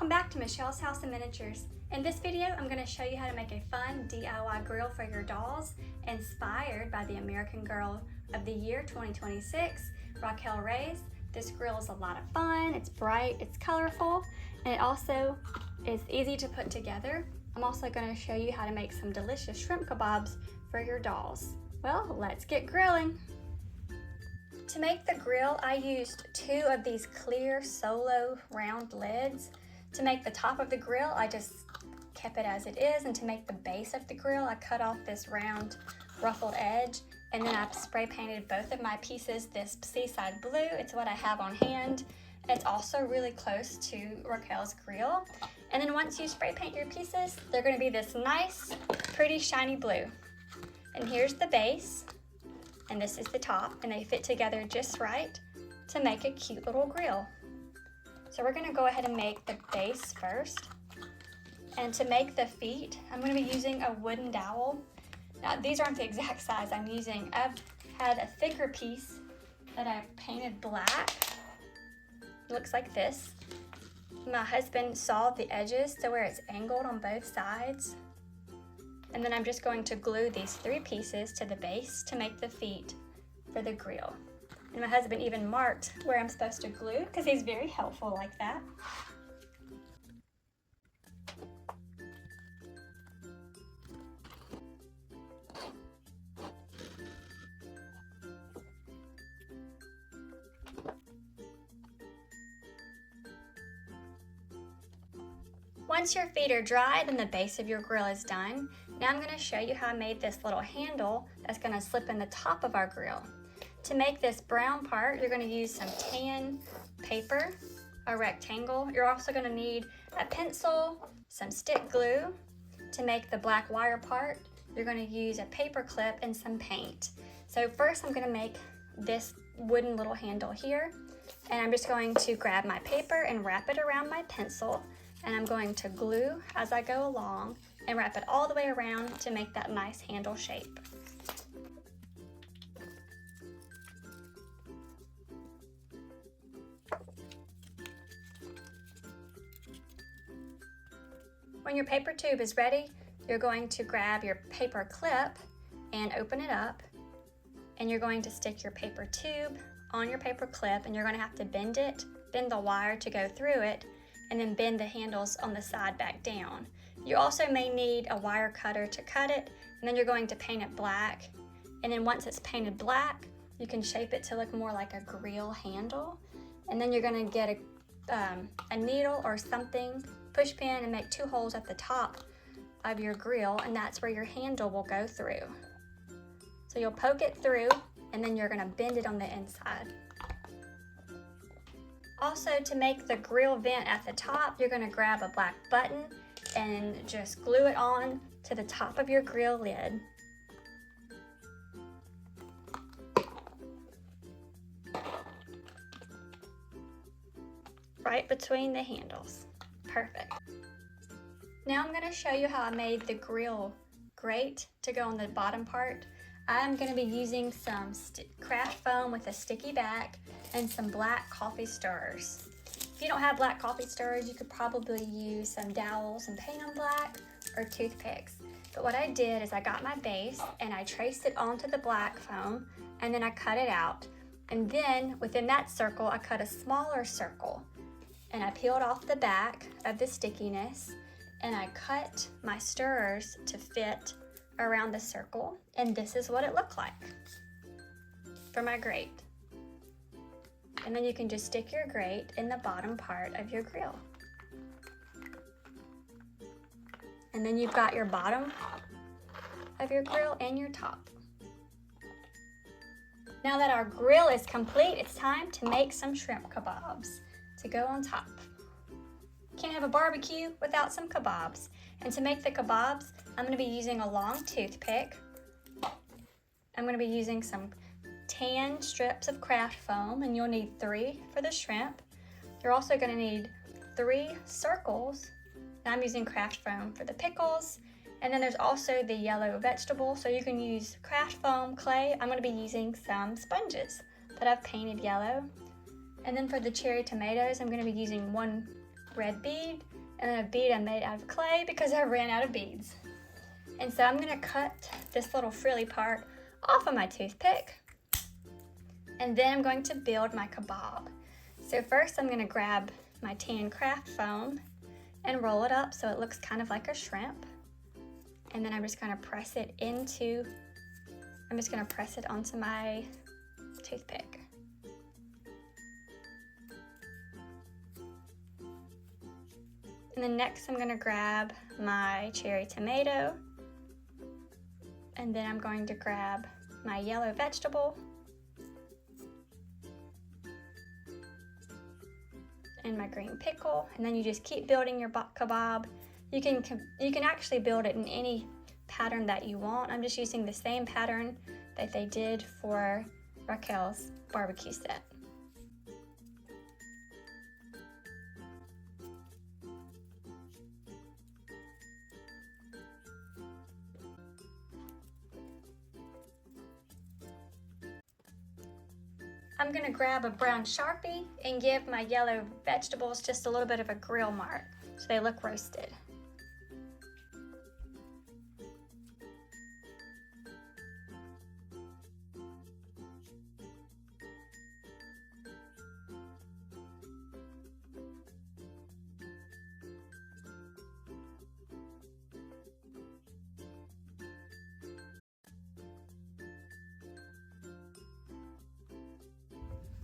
Welcome back to Michelle's House of Miniatures. In this video, I'm going to show you how to make a fun DIY grill for your dolls, inspired by the American Girl of the Year 2026, Raquel Reyes. This grill is a lot of fun, it's bright, it's colorful, and it also is easy to put together. I'm also going to show you how to make some delicious shrimp kebabs for your dolls. Well, let's get grilling. To make the grill, I used 2 of these clear solo round lids. To make the top of the grill, I just kept it as it is, and to make the base of the grill, I cut off this round ruffled edge, and then I spray painted both of my pieces this seaside blue. It's what I have on hand. It's also really close to Raquel's grill. And then once you spray paint your pieces, they're going to be this nice, pretty shiny blue. And here's the base. And this is the top, and they fit together just right to make a cute little grill. So we're gonna go ahead and make the base first. And to make the feet, I'm gonna be using a wooden dowel. Now these aren't the exact size I'm using. I've had a thicker piece that I painted black. It looks like this. My husband sawed the edges to where it's angled on both sides. And then I'm just going to glue these 3 pieces to the base to make the feet for the grill. And my husband even marked where I'm supposed to glue because he's very helpful like that. Once your feet are dry, then the base of your grill is done. Now I'm going to show you how I made this little handle that's going to slip in the top of our grill. To make this brown part, you're going to use some tan paper, a rectangle. You're also going to need a pencil, some stick glue. To make the black wire part, you're going to use a paper clip and some paint. So first I'm going to make this wooden little handle here, and I'm just going to grab my paper and wrap it around my pencil, and I'm going to glue as I go along and wrap it all the way around to make that nice handle shape. When your paper tube is ready, you're going to grab your paper clip and open it up, and you're going to stick your paper tube on your paper clip, and you're going to have to bend the wire to go through it, and then bend the handles on the side back down. You also may need a wire cutter to cut it, and then you're going to paint it black. And then once it's painted black, you can shape it to look more like a grill handle. And then you're gonna get a needle or something, push pin, and make 2 holes at the top of your grill, and that's where your handle will go through. So you'll poke it through, and then you're gonna bend it on the inside. Also, to make the grill vent at the top, you're gonna grab a black button and just glue it on to the top of your grill lid. Right between the handles. Perfect. Now I'm gonna show you how I made the grill grate to go on the bottom part. I'm going to be using some craft foam with a sticky back and some black coffee stirrers. If you don't have black coffee stirrers, you could probably use some dowels and paint them black, or toothpicks. But what I did is I got my base and I traced it onto the black foam, and then I cut it out. And then within that circle, I cut a smaller circle, and I peeled off the back of the stickiness, and I cut my stirrers to fit around the circle, and this is what it looked like for my grate. And then you can just stick your grate in the bottom part of your grill. And then you've got your bottom of your grill and your top. Now that our grill is complete, it's time to make some shrimp kebabs to go on top. Can't have a barbecue without some kebabs. And to make the kebabs, I'm going to be using a long toothpick. I'm going to be using some tan strips of craft foam, and you'll need 3 for the shrimp. You're also going to need 3 circles, and I'm using craft foam for the pickles. And then there's also the yellow vegetable, so you can use craft foam, clay. I'm going to be using some sponges that I've painted yellow. And then for the cherry tomatoes, I'm going to be using 1 red bead and then a bead I made out of clay because I ran out of beads. And so I'm gonna cut this little frilly part off of my toothpick, and then I'm going to build my kebab. So first I'm gonna grab my tan craft foam and roll it up so it looks kind of like a shrimp. And then I'm just gonna press it onto my toothpick. And then next I'm gonna grab my cherry tomato, and then I'm going to grab my yellow vegetable and my green pickle, and then you just keep building your kebab. You can actually build it in any pattern that you want. I'm just using the same pattern that they did for Raquel's barbecue set. I'm gonna grab a brown Sharpie and give my yellow vegetables just a little bit of a grill mark so they look roasted.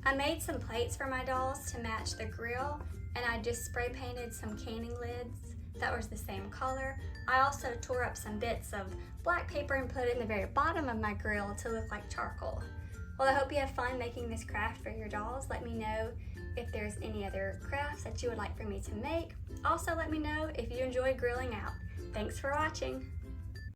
I made some plates for my dolls to match the grill, and I just spray painted some canning lids that was the same color. I also tore up some bits of black paper and put it in the very bottom of my grill to look like charcoal. Well, I hope you have fun making this craft for your dolls. Let me know if there's any other crafts that you would like for me to make. Also, let me know if you enjoy grilling out. Thanks for watching.